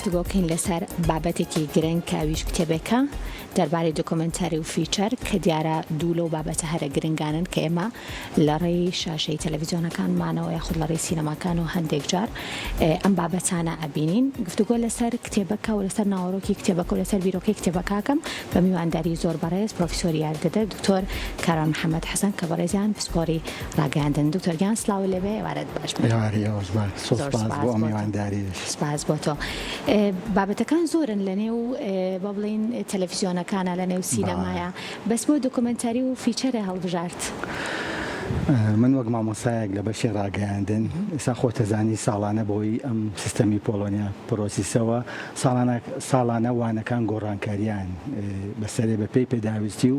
گفتگۆکەین لەسەر بابەتێکی گرنگ کاویش کتێبەکە دەربارەی دۆکۆمنتاری و فیچەر کە دیارە دوو لەو بابەتە هەرە گرنگانن کە ئێمە لە ڕێی شاشەی تەلەڤیزیۆنەکانمانەوە یاخود لە ڕێی سینەماکان و هەندێک جار ئەم بابەتانە ئەبینین. گفتگۆ لەسەر کتێبەکە و لەسەر ناوەڕۆکی کتێبەکە و لەسەر بیرۆکەی کتێبەکەکەم بە میوانداری زۆر بەڕێز پرۆفیسۆری یاردەدەر دکتۆر کاران محەممەد حەسەن کە بەڕێزیان پسپۆری ڕاگەاندن. دکتۆر گیان سلااو لەبێ ئێوارەت باش سپاس بۆ تۆ. بابەتەکان زۆرن لە نێو بە بڵین تەلەڤیزیۆنەکانە لە نێو سینەمایە بەس بۆ دۆکۆمنتاری و فیچەرە هەڵبژارد. من وەک مامۆسایەک لە بەشی ڕاگەیاندن ئێستا خۆتەزانی ساڵانە بۆی ئەم سیستەمی پۆلۆنیا پرۆسیسەوە ساڵانە وانەکان گۆڕانکاریان بەسەرێ بە پێی پێداویستی و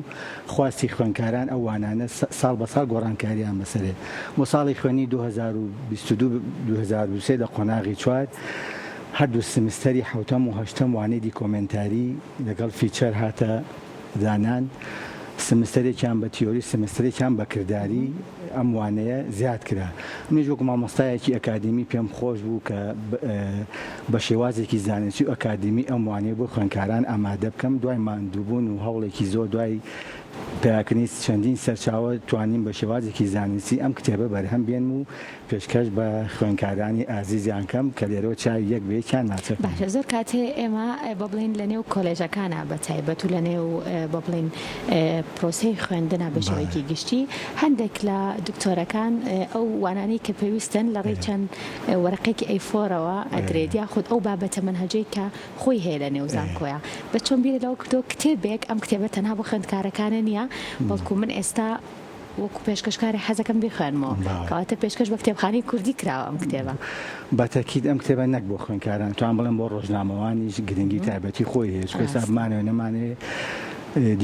خواستی خوێندکاران ئەو وانانە ساڵ بە ساڵ گۆڕانکاریان بەسەرێ. بۆ ساڵی خوێنی 2022-2023 لە قۆناغی چوار هەردوو سمستەری حوتەم و هەشتەم وانەی دیکۆمنتاری لەگەڵ فیچەر هاتە دانان. سمستەرێکیان بە تیۆری سمستەرێکیان بە کردداری ئەم وانەیە زیاد کرا. منیش وەک مامۆستایەکی ئەکادمی پێم خۆش بوو کە بە شێوازێکی زانستی و ئەکادمی ئەم وانەیە بۆ خوێندکاران ئامادە بکەم. دوای ماندووبوون و هەوڵێکی زۆر دوای پیاکردنی چەندین سەرچاوە توانین بە شێوازێکی زانستی ئەم کتێبە بەرهەم بێن و پێشکەش بە خوێندکارانی ئازیزیان کەم کە لێرەوە چاوی یەک بەیەکیان ناچێت. باشە زۆر کاتێ ئێمە بە بڵین لە نێو کۆلێژەکانە بە تایبەت و لە نێو بە بڵین پرۆسەی خوێندنە بە شێوەیەکی گشتی هەندێک لە دکتۆرەکان ئەو وانانەی کە پێویستن لە ڕێی چەند وەرەقێکی ئەیفۆرەوە ئەدرێت یاخود ئەو بابەتە منهەجەی کە خۆی هەیە لە نێو زانکۆیە بە چۆن بیرە لەوە کردو کتێبێک ئەم کتێبە تەنها بۆ خوێندکارەکانە نییە بەڵکو من ئێستا وەکو پێشکەشکاری حەزەکەم بخوێنمەوە کەواتە پێشکەش بە کتێبخانەی کوردی کراوە ئەم کتێبە. بەتەکید ئەم کتێبە نەک بۆ خوێندکاران توان بڵێم بۆ ڕۆژنامەوانیش گرنگی تایبەتی خۆی هەیە ئێستا بمانەوە نەمانێ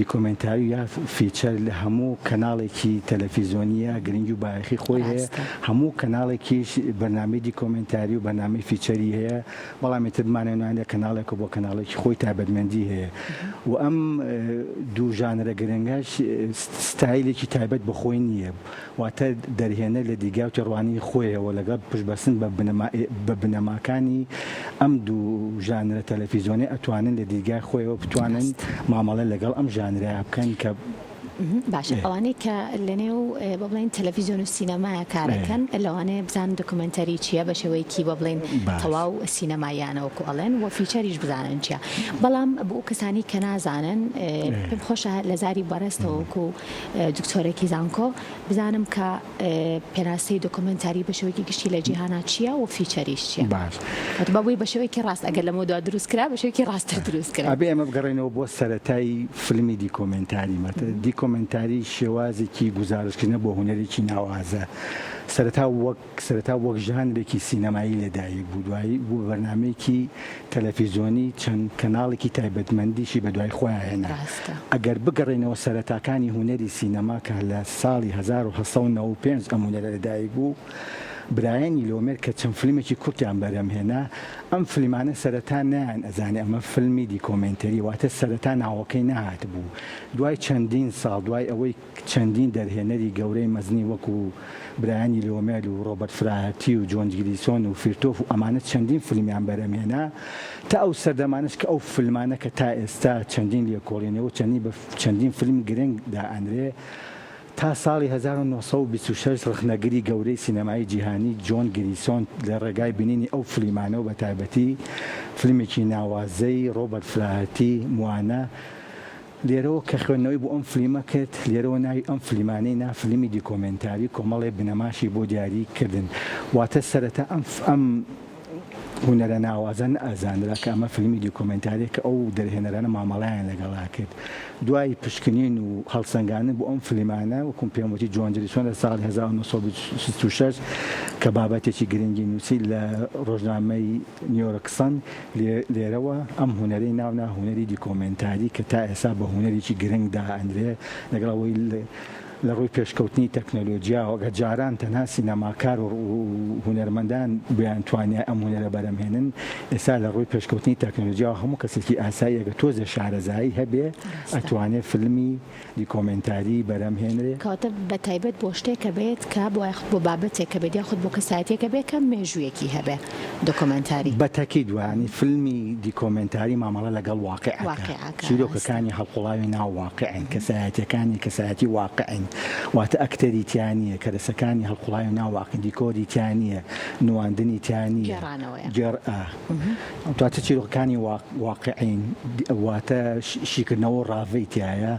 دیکۆمنتاری یا فیچەر لە هەموو کەناڵێکی تەلەڤیزیۆنیە گرنگی و بایەخی خۆی هەیە. هەموو کەناڵێکیش بەرنامەی دیکۆمنتاری و بەرنامەی فیچەری هەیە بەڵام ئێتر بمانەوە کەناڵێکە بۆ کەناڵێکی خۆی تایبەتمەندی هەیە و ئەم دوو ژانرە گرنگەش ستایلێکی تایبەت بە خۆی نییە واتە دەرهێنە لە دیگا و تێڕوانی خۆیەوە لەگەڵ پشتبەستن بە بنەماکانی ئەم دوو ژانرە تەلەڤیزیۆنی ئەتوانن لە دیگای خۆیەوە بتوانن مامەڵە لەگەڵ ئەم ژانرە بکەن کە باشە ئەوانەی کە لە نێو بە بڵین تەلەڤیزیۆن و سینەمایە کارەکەن لەوانەیە بزان دۆکۆمنتەری چییە بە شێوەیەکی بە بڵین تەواو سینەماییانەوەکو ئەڵێن و فیچەریش بزانن چییە. بەڵام بۆ کەسانی کە نازانن پێم خۆشە لە زاری بەڕێستەوەکو دکتۆرێکی زانکۆ بزانم کە پێناسەی دۆکۆمنتاری بە شێوەیەکی گشتی لە جیهانە چییە و فیچەریش چییە بەبووی بە شێوەیەکی ڕاست ئەگەر لە مۆدا دروست کرا بە شێوەیەکی ڕاستتر دروست کرا. ئەبێ ئەمە بگەڕێنەوە بۆ سەرەتای فیلمی دیکۆمنتاری دیکۆمنتاری شێوازێکی گزارشکردنە بۆ هونەرێکی ناوازە سەرەتا وەک ژانرێکی سینەمایی لەدایک بوو دوایی بوو بەرنامەیەکی تەلەڤیزیۆنی چەند کەناڵێکی تایبەتمەندیشی بە دوای خۆیان هێنا. ئەگەر بگەڕێنەوە سەرەتاکانی هونەری سینەما کە لە ساڵی 1995 ئەم هونەرە لەدایک بوو برایەن لۆمێر کە چەند فیلمێکی کورتیان بەرهەمهێنا ئەم فیلمانە سەرەتا نیان ئەزانێ ئەمە فیلمی دیکۆمنتەری واتە سەرەتا ناوەکەی نەهات بوو. دوای چەندین ساڵ دوای ئەوەی چەندین دەرهێنەری گەورەی مەزنی وەکو برایانی لۆمێر و ڕۆبەرت فراهەتی و جۆن گریسۆن و فیرتۆف و ئەمانە چەندین فیلمیان بەرهەمهێنا تا ئەو سەردەمانش کە ئەو فیلمانە کە تا ئێستا چەندین لێکۆڵێنەوە چەندین فیلم گرنگ دائەنرێ تا ساڵی 1926 ڕخنەگری گەورەی سینەمایی جیهانی جۆن گریسۆن لە ڕێگای بینینی ئەو فیلمانەوە بە تایبەتی فیلمێکی ناوازەی ڕۆبەرت فراهەتی موانە لێرەوە کە خوێندنەوەی بۆ ئەم فیلمە کرد لێرەوە ناوی ئەم فیلمانەی نا فیلمی دیکۆمنتاری کۆمەڵێ بنەماشی بۆ دیاری کردن واتە سەرەتا ئەم هونەرە ناوازن ئازانرا کە ئەمە فیلمی دیکۆمنتاری کە ئەو دەرهێنەرانە مامەڵایان لەگەڵا کرد. دوای پشکنین و هەڵسەنگاندن بۆ ئەم فیلمانە وەکوم پێم وتی جۆن گریسۆن لە ساڵی 1966 کە بابەتێکی گرنگی نووسی لە ڕۆژنامەی نیویۆرک سان لێرەوە ئەم هونەرەی ناونا هونەری دیکۆمنتاری کە تا ئێستا بە هونەرێکی گرنگ دائەنرێ لەگەڵ ئەوەی لە ڕووی پێشکەوتنی تەکنۆلۆژیا و جاران تەنها سینەماکار و هونەرمەندان بیان توانای ئەم هونەرە بەرەمهێنن ئێستا لە ڕووی پێشکەوتنی تەکنۆلۆژیا هەموو کەسێکی ئاساییەکە تۆزە شارەزایی هەبێ ئەتوانێت فیلمی دیکۆمنتاری بەرەمهێنرێ کەواتە بە تایبەت بۆ شتێکە بێت کە بۆ یاخود بۆ بابەتێکە بێت یاخود بۆ کەسایەتێکە بێت کە مێژوویەکی هەبێ دۆکۆمنتاری بە تاکید وانی فیلمی دیکۆمنتاری مامەڵە لەگەڵ واقعەکە چیرۆکەکانی هەڵقوڵاوی ناو واقعن کەسایەتی واقعن واتە ئەکتەری تیانیە کەرەسەکانی هەڵقوڵاوی ناو واقع دیکۆری تیانیە نواندنی تیانیە جەرئە دواتە چیرۆکەکانی واقعین واتە شیکردنەوە ڕاوی تایە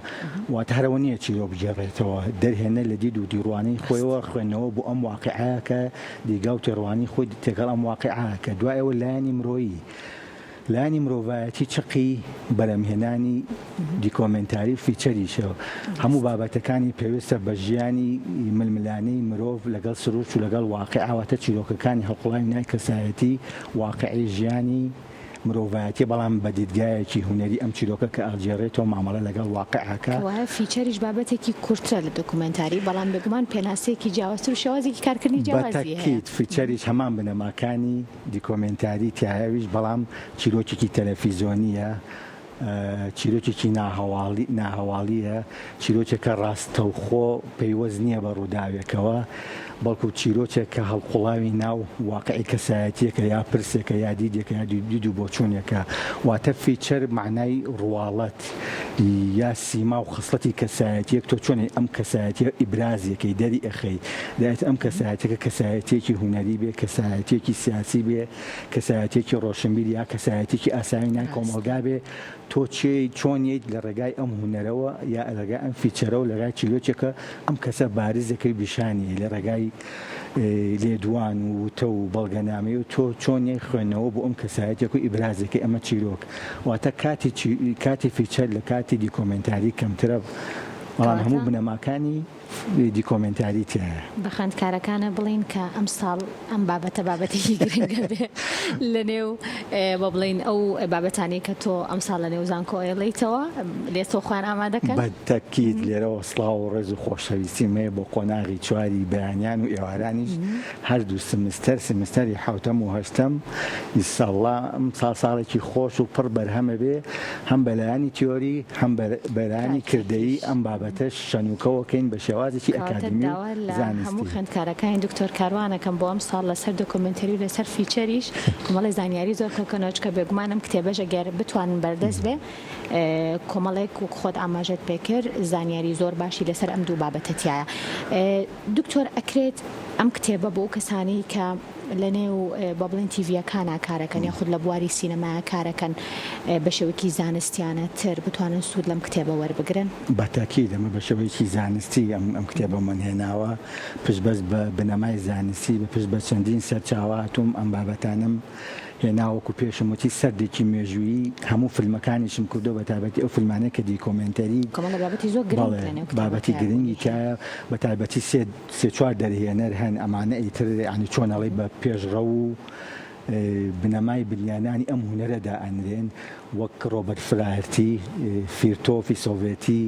واتە هەرەوە نییە چیرۆ بگێڕێتەوە دەرهێنە لە دید و دیڕوانەی خۆیەوە خوێندنەوە بۆ ئەم واقعەیە کە دیگا و تێڕوانی خۆی تێگەڵ ئەم واقعەیە کە دوایەوە لایەنی مرۆیی لانی مرۆڤایەتی چقی بەرەمهێنانی دیکۆمنتاری فیچەریشەوە هەموو بابەتەکانی پێویستە بە ژیانی ململانەی مرۆڤ لەگەڵ سروش و لەگەڵ واقعەوەتە چیرۆکەکانی هەڵقوڵاوی نای کەسایەتی واقعی ژیانی مرۆڤایەتی بەڵام بە دیدگایەکی هونەری ئەم چیرۆکە کە ئەڵجێڕێتەوە مامەڵە لەگەڵ واقعەکە فیچەریش بابەتێکی کورترە لە دۆکومنتاری بەڵام بگومان پێناسەیەکی جیاوازتر و شێوازێکی کارکردنی جیاوازی هەیە فیچەریش هەمان بنەماکانی دیکۆمنتاری تایاویش بەڵام چیرۆکێکی تەلەڤیزۆنیە چیرۆکێکی ناهەواڵیە چیرۆکێکە ڕاستەوخۆ پەیوەست نییە بە ڕووداوێکەوە بەڵکو چیرۆکێک کە هەڵقوڵاوی ناو واقعی کەسایەتیەکە یا پرسێکە یا دیدێکە یا دید و بۆچوونێکە واتە فیچەر معنای ڕواڵەت یا سیما و خصلەتی کەسایەتیەک تۆ چۆنێ ئەم کەسایەتیە ئیبرازیەکەی دەری ئەخەی دەێت ئەم کەسایەتەکە کەسایەتێکی هونەری بێ کەسایەتێکی سیاسی بێ کەسایەتێکی ڕۆشنبیر یا کەسایەتێکی ئاساوی نای کۆمەلگا بێ تۆ چۆنیت لە ڕێگای ئەم هونەرەوە یا لەگای ئەم فیچەرە و لەگای چیرۆکێکە ئەم کەسە بارزەکەی بیشانی لە ڕێگای لێدوان و تە و بەڵگەنامەی و تۆ چۆنی خوێنەوە بۆ ئەم کەسایەتێک و ئیبرازەکەی ئەمە چیرۆک واتە کاتی فیچەر لە کاتی دیکۆمنتاری کەمترە بەڵام هەموو بنەماکانی دیکۆمنتاری تایە بە خوێندکارەکانە بڵین کە ئەم ساڵ ئەم بابەتە بابەتێکی گرنگە بێ لە نێو بە بڵین ئەو بابەتانی کە تۆ ئەم ساڵ لە نێو زانکۆ ئێڵیتەوە لێتۆ خوان ئامادەکەن بە تەکید لێرەوە سڵاو و ڕێز و خۆشەویستی مێ بۆ قۆناغی چواری بەیانیان و ئێوارانیش هەردوو سمستەری حوتەم و هەشتەم ئیساڵڵا ئەم ساڵێکی خۆش و پڕ بەرهەمە بێ هەم بەلایانی تیۆری هەم بەلایانی کردەیی ئەم بابەتە شەنوکەوەکەین بە شێوازێکی ئەکادمی زانستی هەموو خوێندکارەکانی دکتۆر کاروانەکەم بۆ ئەم ساڵ لەسەر دۆکۆمنتەری و لەسەر فیچەریش کۆمەڵی زانیاری زۆر کەکەنەوە کە بێگومانم کتێبەژە گەر بتوانن بەردەست بێ کۆمەڵێک و خۆت ئاماژەت پێکرد زانیاری زۆر باشی لەسەر ئەم دوو بابەتەتیایە دکتۆر ئەکرێت ئەم کتێبە بۆ کەسانی کە لە نێو بە بڵین تیڤیەکانە کارەکەن یاخود لە بواری سینەمایە کارەکەن بە شێوەیەکی زانستیانە تر بتوانن سوود لەم کتێبە وەربگرن بە تاکید ئەمە بە شێوەیەکی زانستی ئەم کتێبە منهێناوە پشتبەست بە بنەمای زانستی بە پشت بە چەندین سەرچاواتوم ئەم بابەتانم هێناوەکو پێشم وتی سەردێکی مێژووی هەموو فیلمەکانیشم کردو بە تایبەتی ئەو فیلمانەیە کە دیکۆمنتەری بابەتی گرنگی کایە بە تایبەتی سێ چوار دەرهێنەر هەن ئەمانە ئیتر ینی چۆنەڵی بە پێشڕە و بنەمای بریانانی ئەم هونەرەدا ئەنرێن وەک ڕۆبەرت فلاهرتی فیرتۆفی سۆڤێتی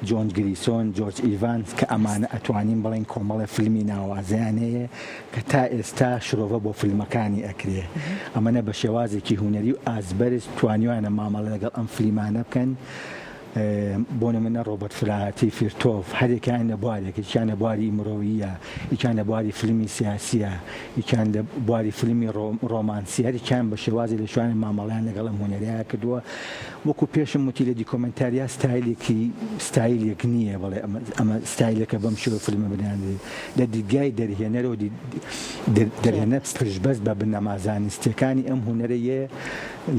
جۆن گریسۆن جۆرج ئیڤانس کە ئەمانە ئەتوانین بڵین کۆمەڵە فیلمی ناوازیان هەیە کە تا ئێستا شرۆڤە بۆ فیلمەکانی ئەکرێ ئەمەنە بە شێوازێکی هونەری و ئازبەرز توانیوانە مامەڵە لەگەڵ ئەم فیلمانە بکەن بۆ نمونە ڕۆبەرت فلاهرتی فیرتۆف هەرێکیان لە بوارێک یەکیان لە بواری مرۆڤیە یەکیان لە بواری فیلمی سیاسیە یەکیان لە بواری فیلمی ڕۆمانسی هەرێکیان بە شێوازی لە شوێنی مامەڵیان لەگەڵ ئەم هونەرەیە کردووە وەکو پێشم وتی لە دیکۆمنتاریا ستایلێک نییە بەڵێ ئەمە ستایلەکە بەم شێوە فیلمە بنیاندێ لە دیدگای دەرهێنەرەوە دەرهێنە پشتبەست بە بنەما زانستیەکانی ئەم هونەرەیە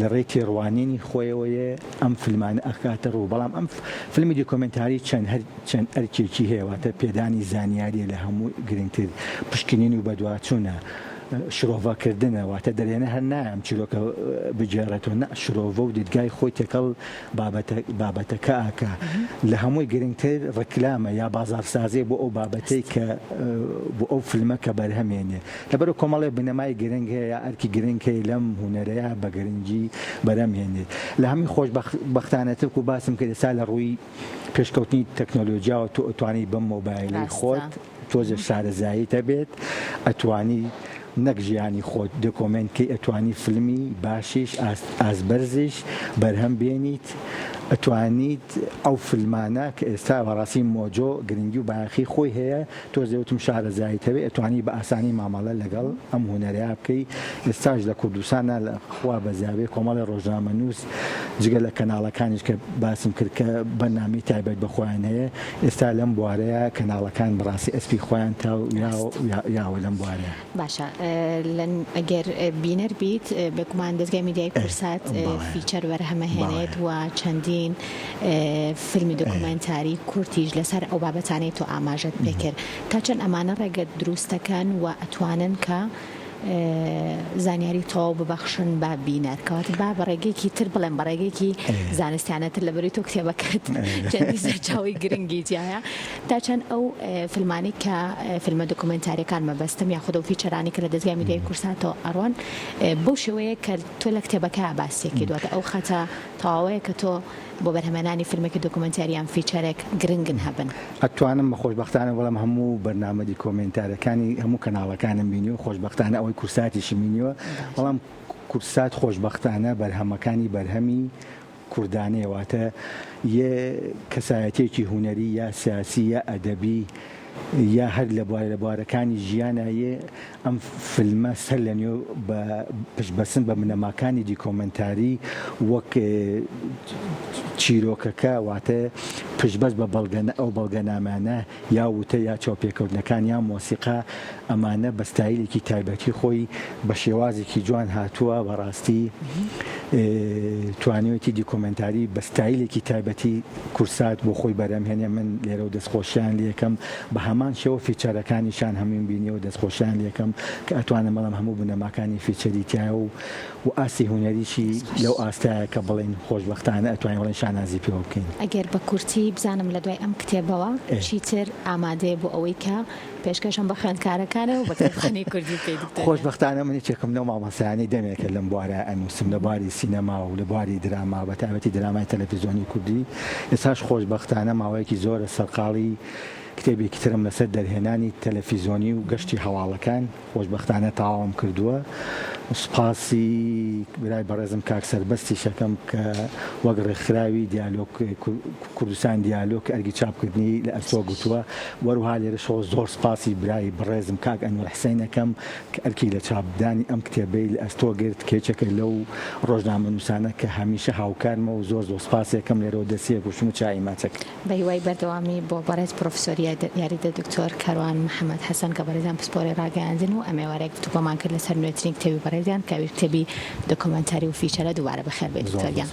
لە ڕێکی ڕوانینی خۆیەوەیە ئەم فیلمانە ئەکاتە ڕوو بەڵام ئەم فیلمی دیکۆمنتاری چەند ئەرکێکی هەیە واتە پێدانی زانیاریە لە هەموو گرنگتر پشکنین و بەدواچوونە شرۆڤەکردنە واتە دەرێنە هەر نایەم چیرۆکە بجێڕێتەوە نە شرۆڤە و دیدگای خۆی تێکەڵ بابەتەکە ئاکا لە هەمووی گرنگتر ڕکلامە یا بازارسازی بۆ ئەو بابەتەی کە بۆ ئەو فیلمە کە بەرهەمێنێ لەبەر کۆمەڵێ بنەمای گرنگ هەیە یا ئەرکی گرنگ هەیە لەم هونەرەیە بە گرنگی بەرهەمهێنێ لە هەمووی خۆشبەختانەتر و باسم کرد ئێستا لە ڕووی پێشکەوتنی تەکنۆلۆژیاوە تۆ ئەتوانی بەم مۆبایلی خۆت تۆزە شارەزاییتە بێت ئەتوانی نەک ژیانی خۆت دۆکۆمنتکەی ئەتوانی فیلمی باشیش ئازبەرزیش بەرهەم بێنیت ئەتوانیت ئەو فیلمانە کە ئێستا بەڕاستی مۆجۆ گرنگی و باخی خۆی هەیە تۆ زەوتم شارەزاییتەوەی ئەتوانی بە ئاسانی مامەڵە لەگەڵ ئەم هونەرەیە بکەی ئێستاش لە کوردستانە لە خوا بەزاوێ کۆمەڵی ڕۆژنامەنووس جگە لە کەناڵەکانیش کە باسم کرد کە بەنامی تایبەت بەخۆیان هەیە ئێستا لەم بوارەیە کەناڵەکان بەڕاستی ئەسپی خۆیان تا یاوە لەم بوارەیە باشە ئەگەر بینەر بیت بەگومان دەستگای میدیای کورسات فیچەر وەرهەمەهێنێت و چەندی فیلمی دۆکومنتاری کورتیش لەسەر ئەو بابەتانەی تۆ ئاماژەت پێکرد تا چەند ئەمانە ڕێگە دروستەکەن و ئەتوانن کە زانیاری تەواو ببەخشن بە بینەرکەوت با بەڕێگەیەکی تر بڵێن بەڕێگەیەکی زانستیانەتر لەبەری تۆ کتێبەکەت چەندی سەرچاوی گرنگی جایە تا چەند ئەو فیلمانی کە فیلمە دۆکومنتاریەکان مەبەستم یاخود ئەو فیچەرانی کە لە دەستگای میدیای کورساتەوە ئەڕۆن بەو شێوەیە کە تۆ لە کتێبەکە باسیەکی دواتە ئەو خەتە تەواوەیە کە تۆ بۆ بەرهەمێنانی فیلمێکی دۆکومنتاریان فیچەرێک گرنگن هەبن ئەتوانم بە خۆشبەختانە بەڵام هەموو بەرنامەی کۆمنتارەکانی هەموو کەناڵەکانم بینی و خۆشبەختانە ئەوەی کورساتیشی بینیوە بەڵام کورسات خۆشبەختانە بەرهەمەکانی بەرهەمی کوردانەیە واتە یە کەسایەتێکی هونەری یا سیاسی یا ئەدەبی یا هەر لە بوارەکانی ژیانایە ئەم فیلمە سەر لە نوێ پشبەسن بە بنەماکانی دیکۆمنتاری وەک چیرۆکەکە واتە پشبەست بە ئەو بەڵگەنامانە یا وتە یا چاوپێکەوتنەکان یا مۆسیقا ئەمانە بە ستایلێکی تایبەتی خۆی بە شێوازێکی جوان هاتووە بەڕاستی توانیوەتی دیکۆمنتاری بە ستایلێکی تایبەتی کورسات بۆ خۆی بەرهەمهێنێ من لێرە و دەستخۆشیان لێکەم بە هەمان شێوە فیچەرەکانیشان هەمووی بینی و دەستخۆشیان لێکەم کە ئەتوانم بەڵام هەموو بنەماکانی فیچەری تایە و ئاسی هونەریشی لەو ئاستایە کە بڵێن خۆشبەختانە ئەتوانین بڵێن شانازی پێوە بکەین ئەگەر بە کورتی بزانم لە دوای ئەم کتێبەوە چیتر ئامادەیە بۆ ئەوەی کە پێشکەشم بە خوێندکارەکانە و بە کتێبخانەی کوردی پێ خۆشبەختانە منی چێکم لەو مامۆستایانەی دەمێکە لەم بوارە ئەنووسم لە بواری سینەما و لە بواری دراما بە تایبەتی درامای تەلەڤیزیۆنی کوردی ئێستاش خۆشبەختانە ماوەیەکی زۆرە سەرقاڵی کتێبێکی ترم لەسەر دەرهێنانی تەلەڤیزیۆنی و گەشتی هەواڵەکان خۆشبەختانە تەواوم کردووە سوپاسی برای بەڕێزم کاک سەربەستی شەکەم کە وەک ڕێکخراوی دیالۆگ کوردستان دیالۆگ ئەرگی چاپکردنی لە ئەستۆ گوتووە وەروها لێرەشەوە زۆر سوپاسی برای بەڕێزم کاک ئەنوەر حسێنەکەم کە ئەرکی لە چاپدانی ئەم کتێبەی لە ئەستۆ گرت کێچەکە لەو ڕۆژنامەنووسانە کە هەمیشە هاوکارمە و زۆر سوپاسێکم لێرەوە دەسیە گوشم و چای ماچەک بە هیوای بەردەوامی بۆ بەڕێز پرۆفسۆری یاریدە دکتۆر کەروان محەممەد حەسەن کە بەڕێزان پسپۆری ڕاگەیاندن و ئەمێوارێک توپەمان کرد لەسەر نوێترین کتێبی بەڕێزیان کەوی کتێبی دۆکۆمنتاری و فیچەرە دووبارە بەخێر بێت دکتۆریان.